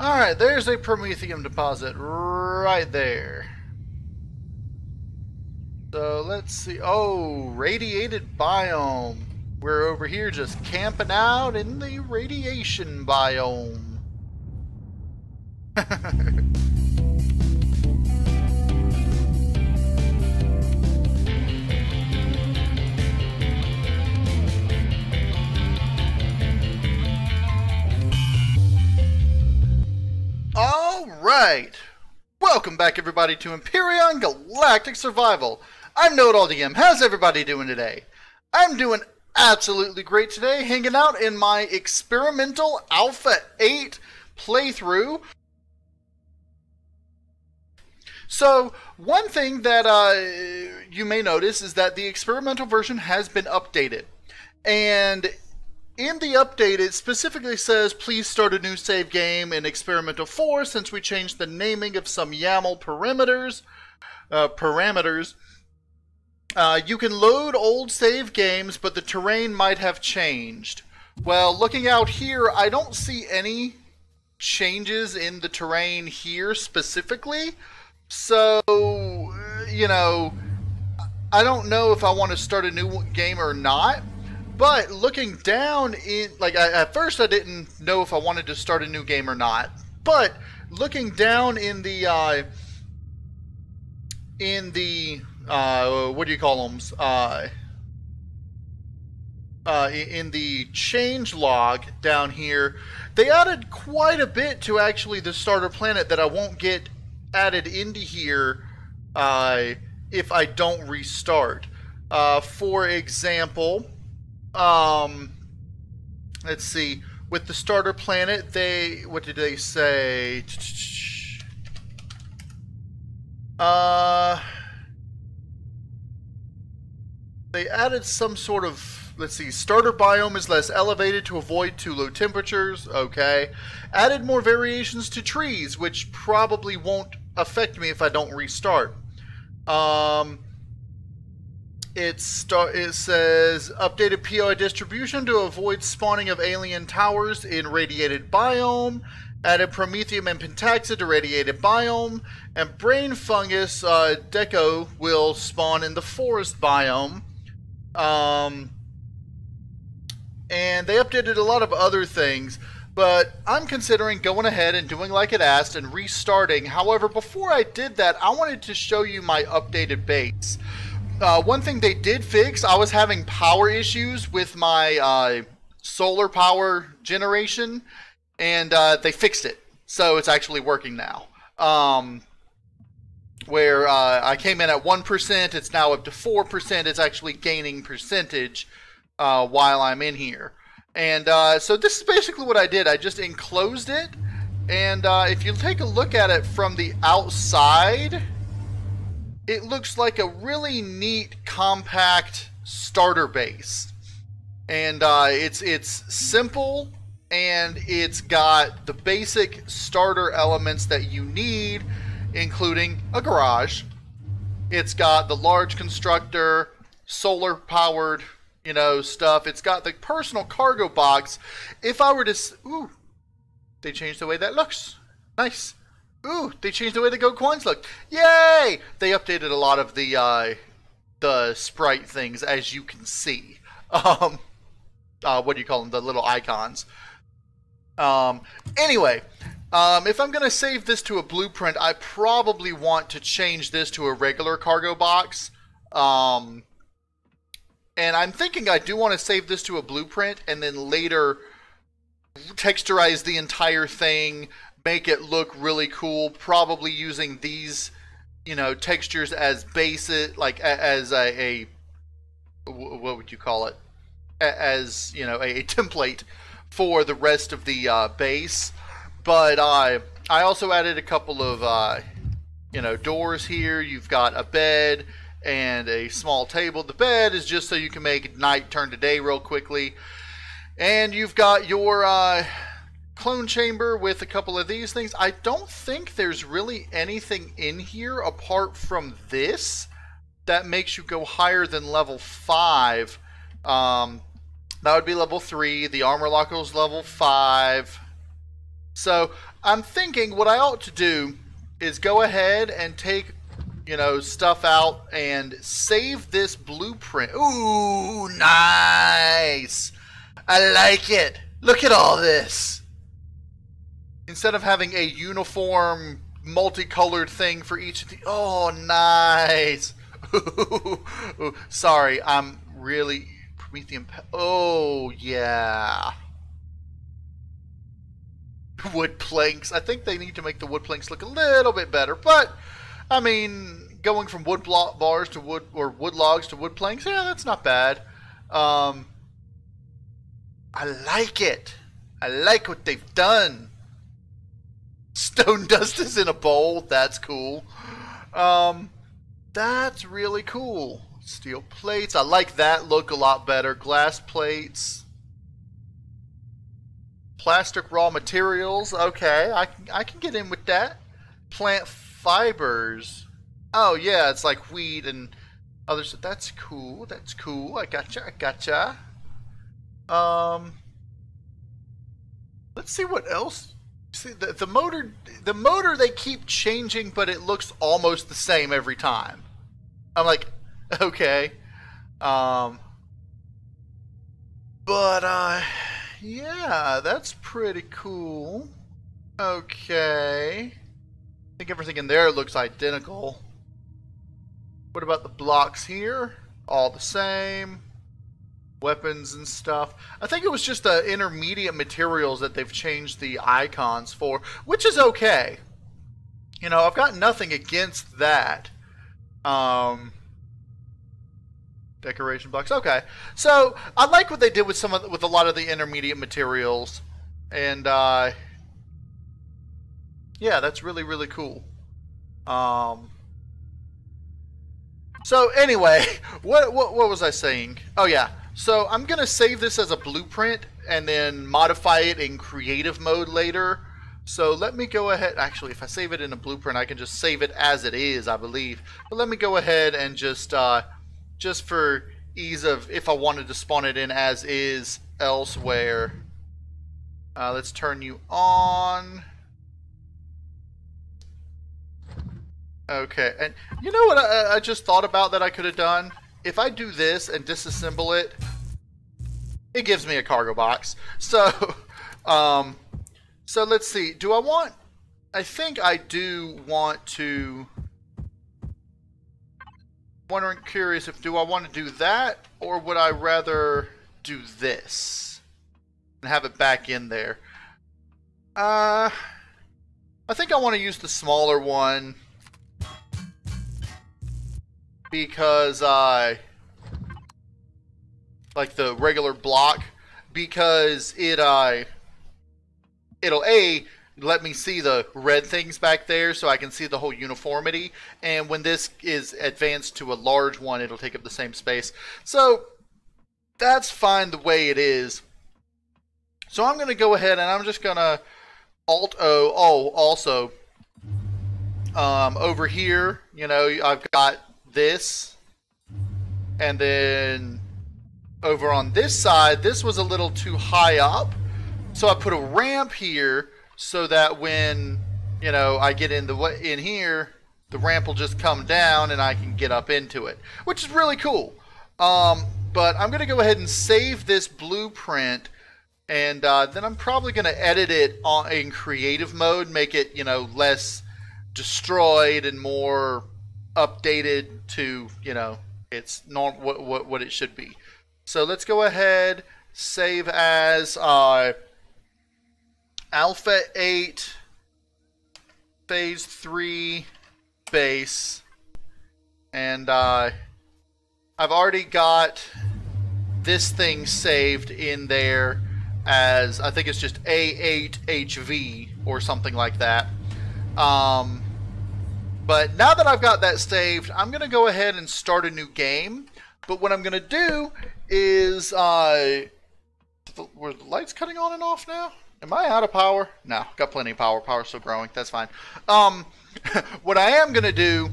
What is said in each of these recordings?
Alright, there's a Promethium deposit right there. So let's see. Oh, radiated biome. We're over here just camping out in the radiation biome. Alright. Welcome back everybody to Empyrion Galactic Survival. I'm KnowItAllDM. How's everybody doing today? I'm doing absolutely great today, hanging out in my experimental Alpha 8 playthrough. So, one thing that you may notice is that the experimental version has been updated. And in the update, it specifically says, please start a new save game in Experimental 4 since we changed the naming of some YAML parameters. You can load old save games, but the terrain might have changed. Well, looking out here, I don't see any changes in the terrain here specifically. So, you know, I don't know if I want to start a new game or not. But looking down at first I didn't know if I wanted to start a new game or not. But looking down in the what do you call them? In the change log down here, they added quite a bit to actually the starter planet that I won't get added into here if I don't restart. For example, let's see, with the starter planet, what did they say? They added some sort of, let's see, starter biome is less elevated to avoid too low temperatures, okay. Added more variations to trees, which probably won't affect me if I don't restart. It says updated POI distribution to avoid spawning of alien towers in radiated biome. Added Promethium and Pentaxa to radiated biome. And brain fungus deco will spawn in the forest biome. And they updated a lot of other things. But I'm considering going ahead and doing like it asked and restarting. However, before I did that, I wanted to show you my updated base. One thing they did fix, I was having power issues with my solar power generation, and they fixed it. So it's actually working now. Where I came in at 1%, it's now up to 4%. It's actually gaining percentage while I'm in here. And so this is basically what I did. I just enclosed it, and if you take a look at it from the outside, it looks like a really neat, compact starter base. And it's simple, and it's got the basic starter elements that you need, including a garage. It's got the large constructor, solar powered, you know, stuff. It's got the personal cargo box. If I were to... Ooh, they changed the way that looks. Nice. Ooh, they changed the way the gold coins look. Yay! They updated a lot of the sprite things, as you can see. What do you call them? The little icons. Anyway, if I'm going to save this to a blueprint, I probably want to change this to a regular cargo box. And I'm thinking I do want to save this to a blueprint and then later texturize the entire thing, make it look really cool, probably using these, you know, textures as basic, like as a what would you call it? As, you know, a template for the rest of the base. But I also added a couple of, you know, doors here. You've got a bed and a small table. The bed is just so you can make night turn to day real quickly. And you've got your clone chamber with a couple of these things. I don't think there's really anything in here apart from this that makes you go higher than level 5. That would be level 3. The armor locker is level 5. So I'm thinking what I ought to do is go ahead and take, you know, stuff out and save this blueprint. Ooh, nice. I like it. Look at all this. Instead of having a uniform multicolored thing for each of the... Oh, nice. Sorry, I'm really... Promethean... Oh, yeah. Wood planks. I think they need to make the wood planks look a little bit better, but I mean, going from wood bars to wood, or wood logs to wood planks, yeah, that's not bad. I like it. I like what they've done. Stone dust is in a bowl. That's cool. That's really cool. Steel plates. I like that look a lot better. Glass plates. Plastic raw materials. Okay, I can get in with that. Plant fibers. Oh yeah, it's like wheat and others. That's cool. That's cool. I gotcha. I gotcha. Let's see what else. See the motor. The motor they keep changing, but it looks almost the same every time. I'm like, okay. Yeah, that's pretty cool. Okay. I think everything in there looks identical. What about the blocks here? All the same. Weapons and stuff. I think it was just the intermediate materials that they've changed the icons for, which is okay. You know, I've got nothing against that. Decoration blocks. Okay, so I like what they did with with a lot of the intermediate materials, and yeah, that's really really cool. So anyway, what was I saying? Oh yeah, so I'm gonna save this as a blueprint and then modify it in creative mode later. So let me go ahead. Actually, if I save it in a blueprint, I can just save it as it is, I believe. But let me go ahead and just for ease of, if I wanted to spawn it in as is elsewhere, let's turn you on. Okay, and you know what I just thought about that I could have done? If I do this and disassemble it, it gives me a cargo box. So, so let's see. Do I want... I think I do want to... Curious if do I want to do that, or would I rather do this and have it back in there? I think I want to use the smaller one because I like the regular block, because it'll let me see the red things back there so I can see the whole uniformity, and when this is advanced to a large one, it'll take up the same space. So that's fine the way it is. So I'm going to go ahead and I'm just going to Alt-O. Oh, also, over here, you know, I've got this, and then over on this side, this was a little too high up, so I put a ramp here, so that when, you know, I get in here, the ramp will just come down and I can get up into it, which is really cool. But I'm going to go ahead and save this blueprint, and then I'm probably going to edit it in creative mode, make it, you know, less destroyed and more updated to, you know, it's what it should be. So let's go ahead, save as Alpha 8 Phase 3 base, and I've already got this thing saved in there as, I think it's just A8HV or something like that. But now that I've got that saved, I'm going to go ahead and start a new game. But what I'm going to do is, were the lights cutting on and off now? Am I out of power? No, got plenty of power. Power's still growing. That's fine. What I am going to do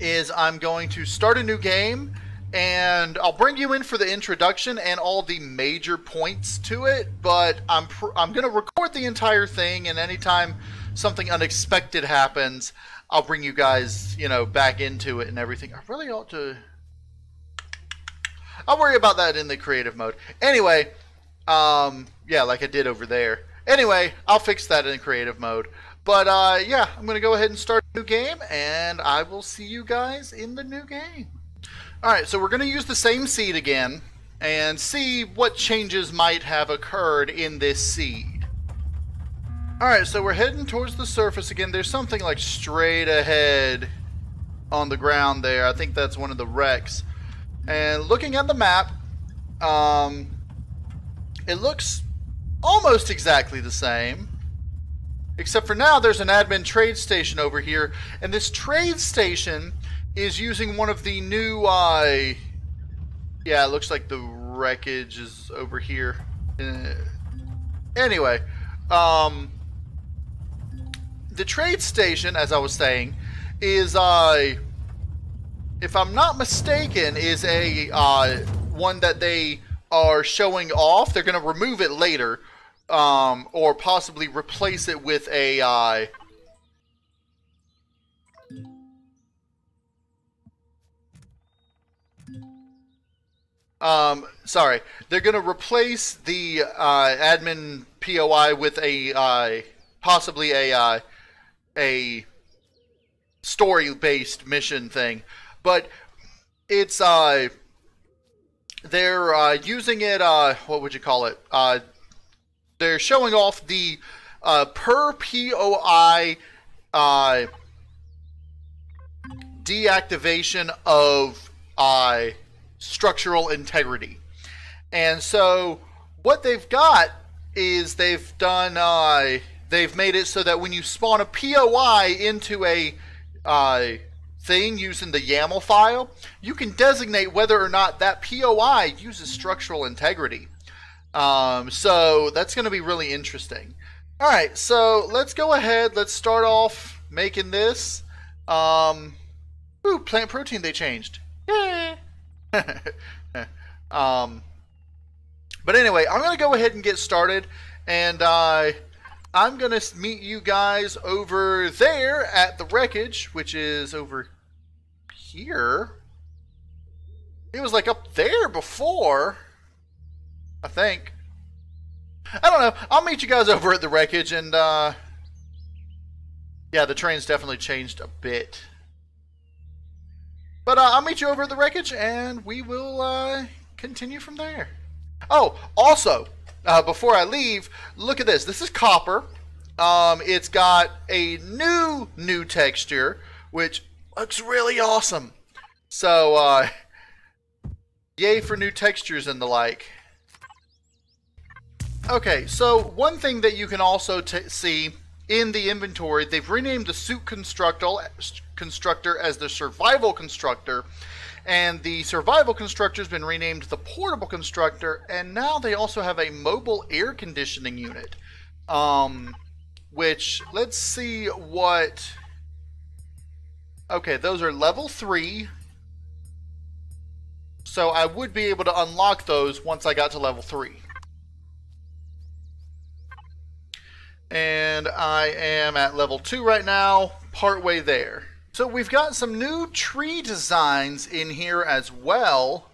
is I'm going to start a new game, and I'll bring you in for the introduction and all the major points to it, but I'm going to record the entire thing, and anytime something unexpected happens, I'll bring you guys, you know, back into it and everything. I really ought to... I'll worry about that in the creative mode. Anyway, yeah, like I did over there. Anyway, I'll fix that in creative mode. But, yeah, I'm going to go ahead and start a new game, and I will see you guys in the new game. Alright, so we're going to use the same seed again, and see what changes might have occurred in this seed. Alright, so we're heading towards the surface again. There's something like straight ahead on the ground there. I think that's one of the wrecks. And looking at the map, it looks almost exactly the same. Except for now, there's an admin trade station over here, and this trade station is using one of the new, yeah, it looks like the wreckage is over here. Anyway, the trade station, as I was saying, is, if I'm not mistaken, is a, one that they are showing off. They're going to remove it later. Or possibly replace it with a, sorry. They're going to replace the, admin POI with a, possibly a story-based mission thing. But it's, they're, using it, what would you call it? They're showing off the per POI deactivation of structural integrity. And so what they've got is they've done, they've made it so that when you spawn a POI into a thing using the YAML file, you can designate whether or not that POI uses structural integrity. So that's going to be really interesting. Alright, so let's go ahead. Let's start off making this. Ooh, plant protein they changed. Yay! But anyway, I'm going to go ahead and get started. And I'm going to meet you guys over there at the wreckage, which is over here. It was like up there before, I think. I don't know. I'll meet you guys over at the wreckage, and yeah, the train's definitely changed a bit. But I'll meet you over at the wreckage, and we will continue from there. Oh, also, before I leave, look at this. This is copper. It's got a new texture, which looks really awesome. So, yay for new textures and the like. Okay, so one thing that you can also see in the inventory, they've renamed the suit constructor as the survival constructor, and the survival constructor has been renamed the portable constructor, and now they also have a mobile air conditioning unit. Which, let's see what... Okay, those are level 3. So I would be able to unlock those once I got to level 3. And I am at level 2 right now, partway there. So we've got some new tree designs in here as well.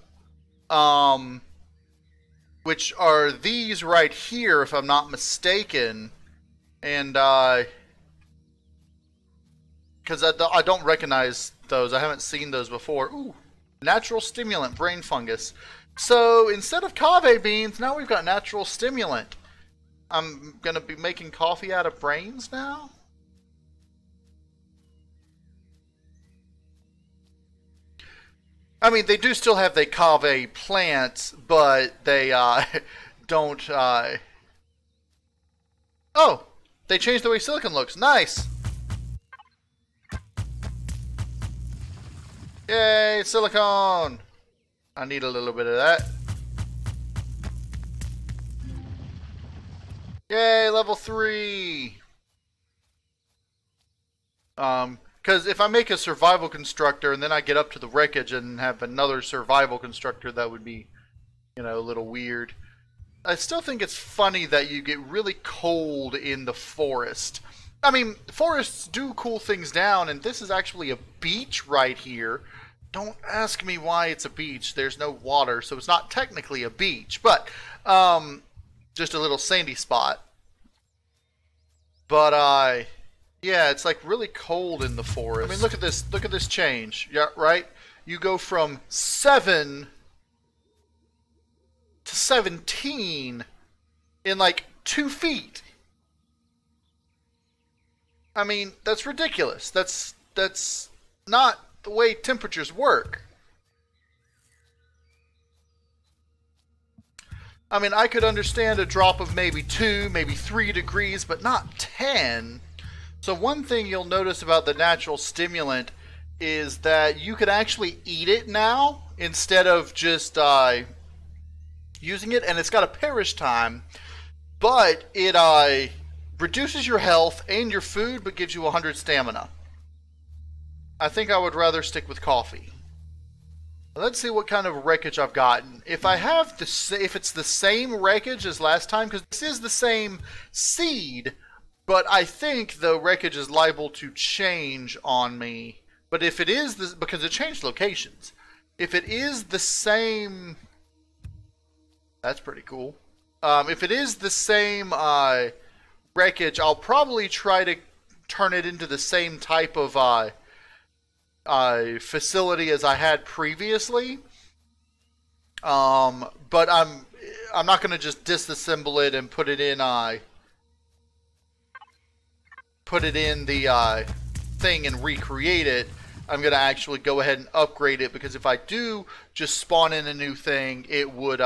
Which are these right here, if I'm not mistaken. And, because I don't recognize those. I haven't seen those before. Ooh, natural stimulant, brain fungus. So instead of kave beans, now we've got natural stimulant. I'm going to be making coffee out of brains now? I mean, they do still have the kave plants, but they don't... Oh! They changed the way silicon looks. Nice! Yay, silicone! I need a little bit of that. Yay, level 3! Because if I make a survival constructor and then I get up to the wreckage and have another survival constructor, that would be, you know, a little weird. I still think it's funny that you get really cold in the forest. I mean, forests do cool things down, and this is actually a beach right here. Don't ask me why it's a beach. There's no water, so it's not technically a beach, but just a little sandy spot. But yeah, it's like really cold in the forest. I mean, look at this. Look at this change. Yeah, right? You go from 7 to 17 in like 2 feet. I mean, that's ridiculous. That's not the way temperatures work. I mean, I could understand a drop of maybe 2, maybe 3 degrees, but not 10. So one thing you'll notice about the natural stimulant is that you can actually eat it now instead of just using it, and it's got a perish time, but it reduces your health and your food, but gives you 100 stamina. I think I would rather stick with coffee. Let's see what kind of wreckage I've gotten. If I have if it's the same wreckage as last time, because this is the same seed, but I think the wreckage is liable to change on me. But if it is this, because it changed locations, if it is the same, that's pretty cool. If it is the same wreckage, I'll probably try to turn it into the same type of facility as I had previously. But I'm not going to just disassemble it and put it in the thing and recreate it. I'm going to actually go ahead and upgrade it, because if I do just spawn in a new thing, it would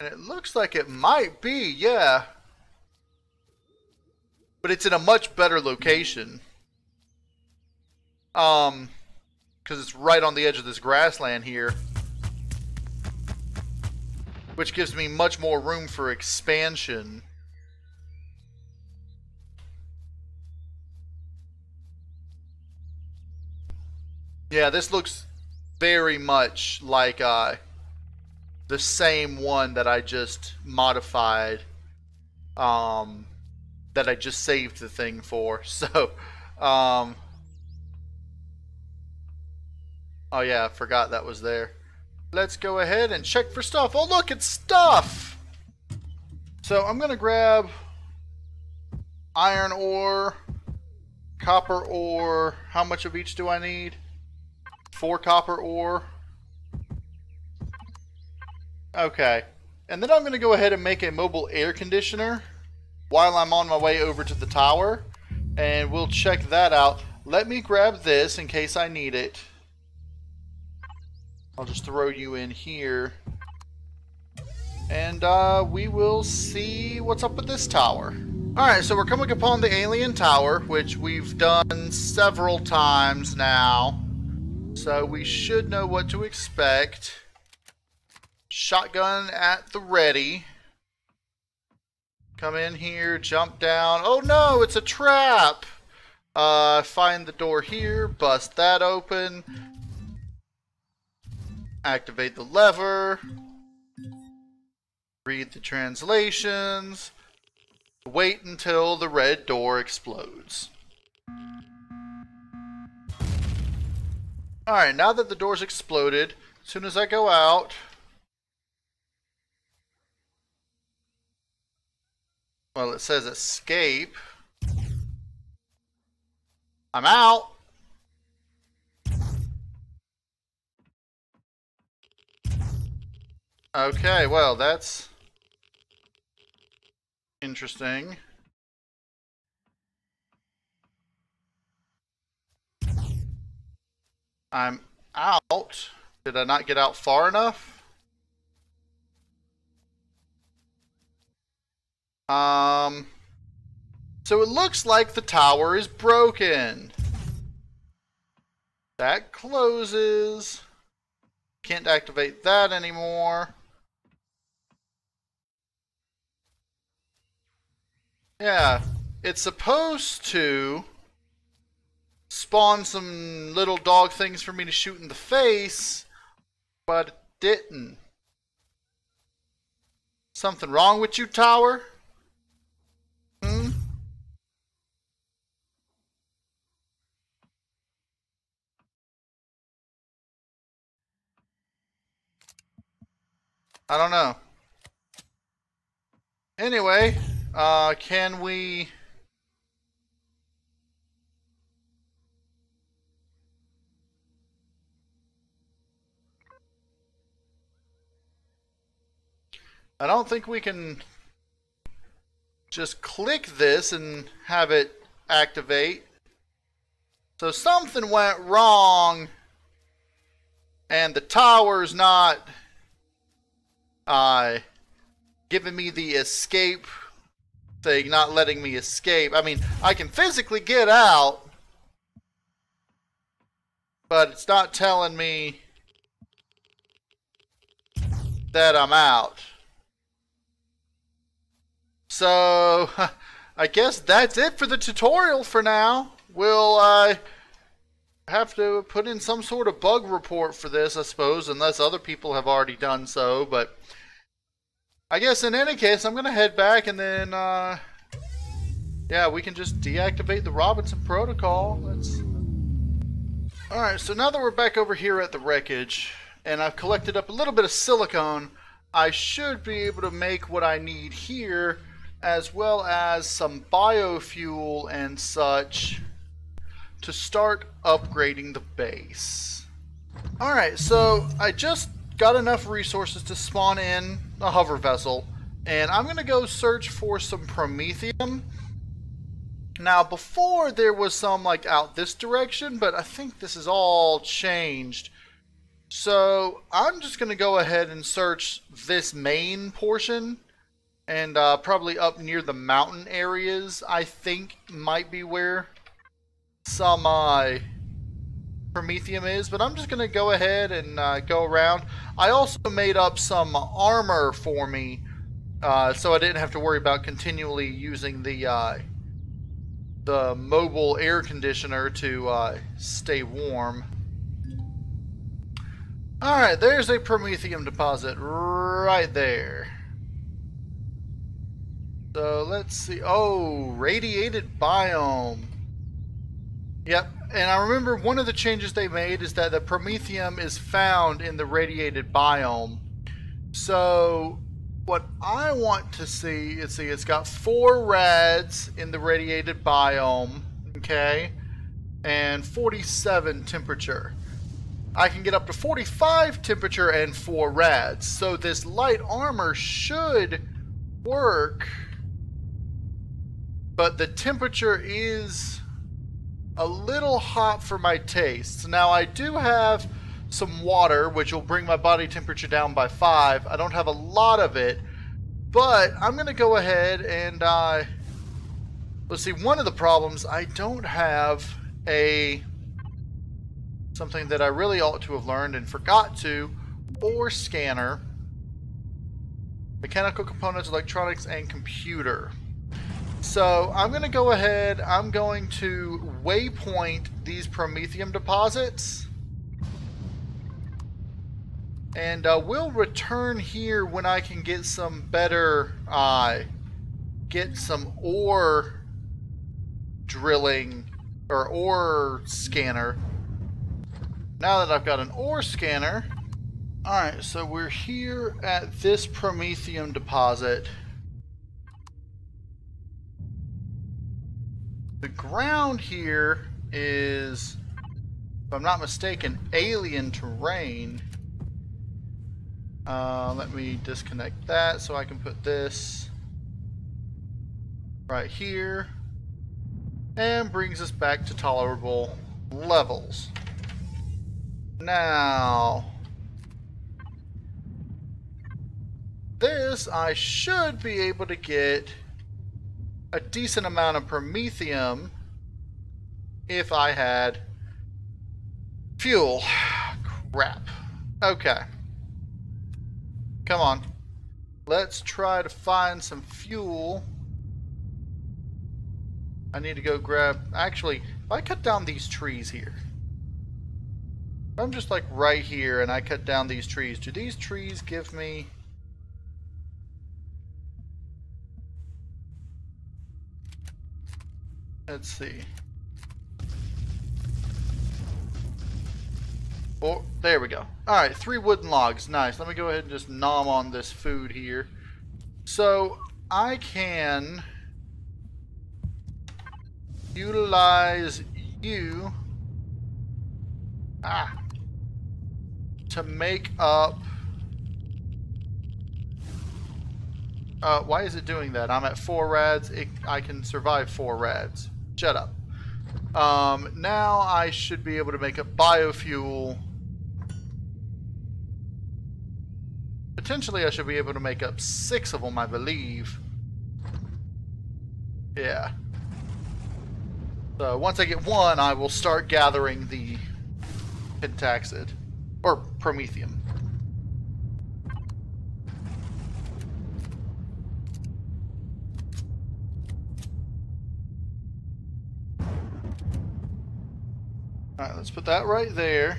and it looks like it might be, yeah. But it's in a much better location. Because it's right on the edge of this grassland here, which gives me much more room for expansion. Yeah, this looks very much like the same one that I just modified, that I just saved the thing for. So, oh yeah, I forgot that was there. Let's go ahead and check for stuff. Oh look, it's stuff! So I'm gonna grab iron ore, copper ore. How much of each do I need? 4 copper ore. Okay. And then I'm gonna go ahead and make a mobile air conditioner while I'm on my way over to the tower. And we'll check that out. Let me grab this in case I need it. I'll just throw you in here. And we will see what's up with this tower. Alright, so we're coming upon the alien tower, which we've done several times now. So we should know what to expect. Shotgun at the ready. Come in here, jump down. Oh no, it's a trap! Find the door here, bust that open. Activate the lever. Read the translations. Wait until the red door explodes. Alright, now that the door's exploded, as soon as I go out, well, it says escape. I'm out. Okay, well, that's interesting. I'm out. Did I not get out far enough? So it looks like the tower is broken. That closes. Can't activate that anymore. Yeah, it's supposed to spawn some little dog things for me to shoot in the face, but it didn't. Something wrong with you, tower? Hmm? I don't know. Anyway, can we... I don't think we can just click this and have it activate. So something went wrong and the tower's not giving me the escape thing, not letting me escape. I mean, I can physically get out, but it's not telling me that I'm out. So, I guess that's it for the tutorial for now. We'll have to put in some sort of bug report for this, I suppose, unless other people have already done so. But I guess in any case, I'm going to head back and then, yeah, we can just deactivate the Robinson protocol. Alright, so now that we're back over here at the wreckage, and I've collected up a little bit of silicone, I should be able to make what I need here, as well as some biofuel and such to start upgrading the base. Alright, so I just got enough resources to spawn in a hover vessel, and I'm going to go search for some promethium. Now, before there was some like out this direction, but I think this is all changed. So I'm just going to go ahead and search this main portion. And probably up near the mountain areas, I think might be where some promethium is. But I'm just going to go ahead and go around. I also made up some armor for me, so I didn't have to worry about continually using the mobile air conditioner to stay warm. Alright, there's a promethium deposit right there. So let's see. Oh, radiated biome. Yep. And I remember one of the changes they made is that the promethium is found in the radiated biome. So what I want to see is, it's got 4 rads in the radiated biome, okay, and 47 temperature. I can get up to 45 temperature and 4 rads. So this light armor should work. But the temperature is a little hot for my tastes. Now I do have some water, which will bring my body temperature down by 5. I don't have a lot of it, but I'm going to go ahead and, let's see, one of the problems, I don't have something that I really ought to have learned and forgot to, ore scanner, mechanical components, electronics, and computer. So I'm going to go ahead, I'm going to waypoint these promethium deposits, and we'll return here when I can get some better, get some ore drilling, or ore scanner. Now that I've got an ore scanner, alright, so we're here at this promethium deposit. The ground here is, if I'm not mistaken, alien terrain. Let me disconnect that so I can put this right here. And brings us back to tolerable levels. Now, this I should be able to get a decent amount of promethium if I had fuel. Crap. Okay. Come on. Let's try to find some fuel. I need to go grab... Actually, if I cut down these trees here... If I'm just like right here and I cut down these trees, do these trees give me... Let's see. Oh, there we go. Alright, 3 wooden logs. Nice. Let me go ahead and just nom on this food here. So, I can utilize you to make up... why is it doing that? I'm at 4 rads. I can survive 4 rads. Shut up. Now I should be able to make up biofuel. Potentially I should be able to make up 6 of them, I believe. Yeah. So once I get 1, I will start gathering the pentaxid. Or promethium. Alright, let's put that right there.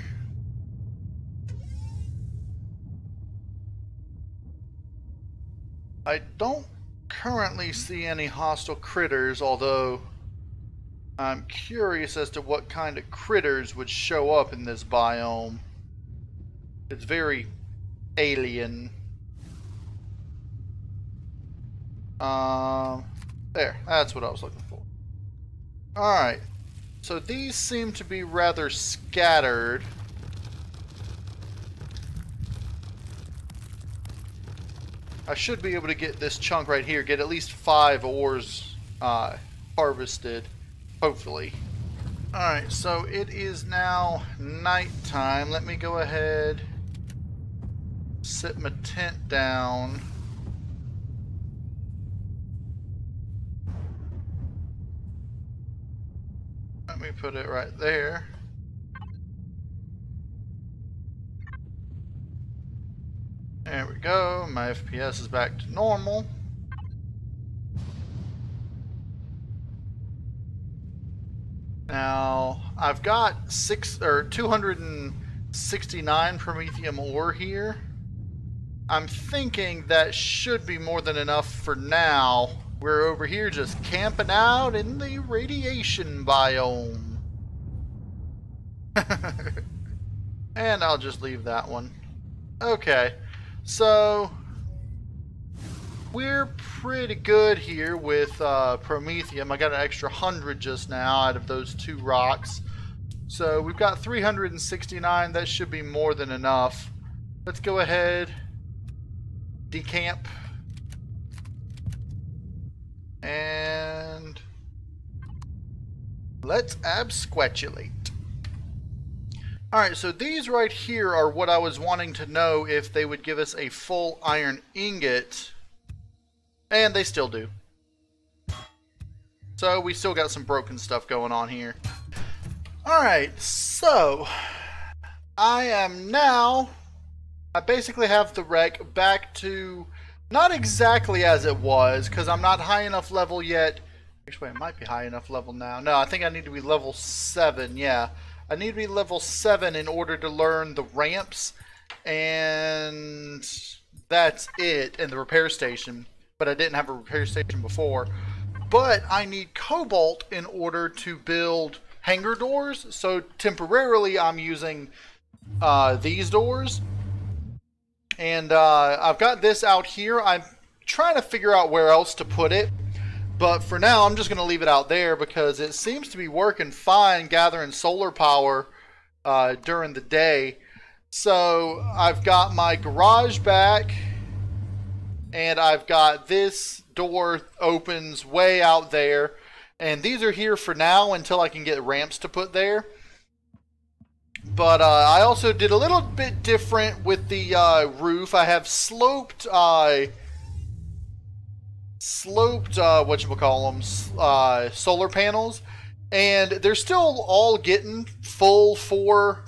I don't currently see any hostile critters, although I'm curious as to what kind of critters would show up in this biome. It's very alien. There, that's what I was looking for. Alright. So these seem to be rather scattered. I should be able to get this chunk right here, get at least 5 ores harvested, hopefully. Alright, so it is now nighttime. Let me go ahead, sit my tent down. Let me put it right there. There we go. My FPS is back to normal. Now, I've got 269 promethium ore here. I'm thinking that should be more than enough for now. We're over here just camping out in the radiation biome. And I'll just leave that one. Okay, so we're pretty good here with promethium. I got an extra 100 just now out of those 2 rocks. So we've got 369. That should be more than enough. Let's go ahead, decamp. And let's absquatulate. Alright, so these right here are what I was wanting to know if they would give us a full iron ingot. And they still do. So we still got some broken stuff going on here. Alright, so I basically have the wreck back to not exactly as it was, because I'm not high enough level yet. Actually, I might be high enough level now. No, I think I need to be level 7, yeah. I need to be level 7 in order to learn the ramps, and that's it, and the repair station. But I didn't have a repair station before. But I need cobalt in order to build hangar doors, so temporarily I'm using these doors. And I've got this out here. I'm trying to figure out where else to put it. But for now, I'm just going to leave it out there because it seems to be working fine gathering solar power during the day. So I've got my garage back. And I've got this door opens way out there. And these are here for now until I can get ramps to put there. But I also did a little bit different with the roof. I have sloped solar panels, and they're still all getting full 4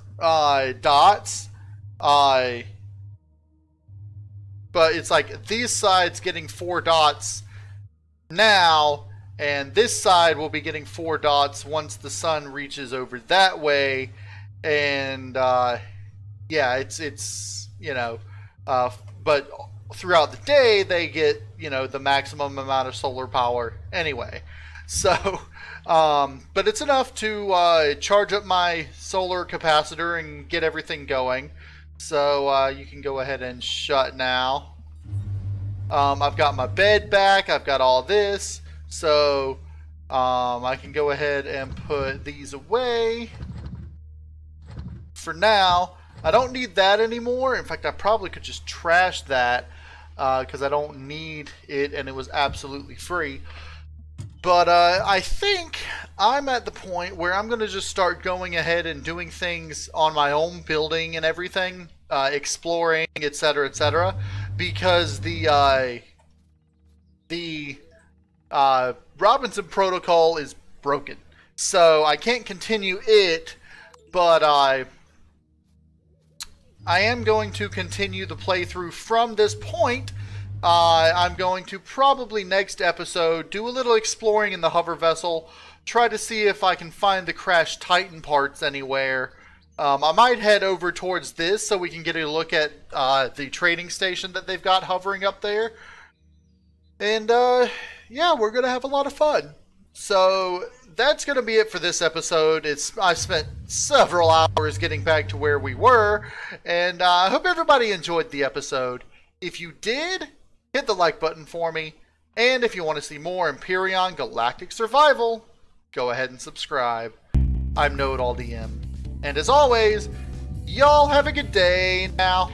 dots. But it's like these sides getting 4 dots now, And this side will be getting 4 dots once the sun reaches over that way. And yeah, it's you know, but throughout the day they get, you know, the maximum amount of solar power anyway. So but it's enough to charge up my solar capacitor and get everything going. So you can go ahead and shut now. I've got my bed back, I've got all this, so I can go ahead and put these away for now. I don't need that anymore. In fact, I probably could just trash that because I don't need it and it was absolutely free. But I think I'm at the point where I'm going to just start going ahead and doing things on my own, building and everything, exploring, etc., because the Robinson protocol is broken. So I can't continue it, but I am going to continue the playthrough from this point. I'm going to probably next episode do a little exploring in the hover vessel, try to see if I can find the crashed Titan parts anywhere. I might head over towards this so we can get a look at the trading station that they've got hovering up there. And yeah, we're going to have a lot of fun. So that's going to be it for this episode. I spent several hours getting back to where we were, and I hope everybody enjoyed the episode. If you did, hit the like button for me, and if you want to see more Empyrion Galactic Survival, go ahead and subscribe. I'm KnowItAllDM, and as always, y'all have a good day now.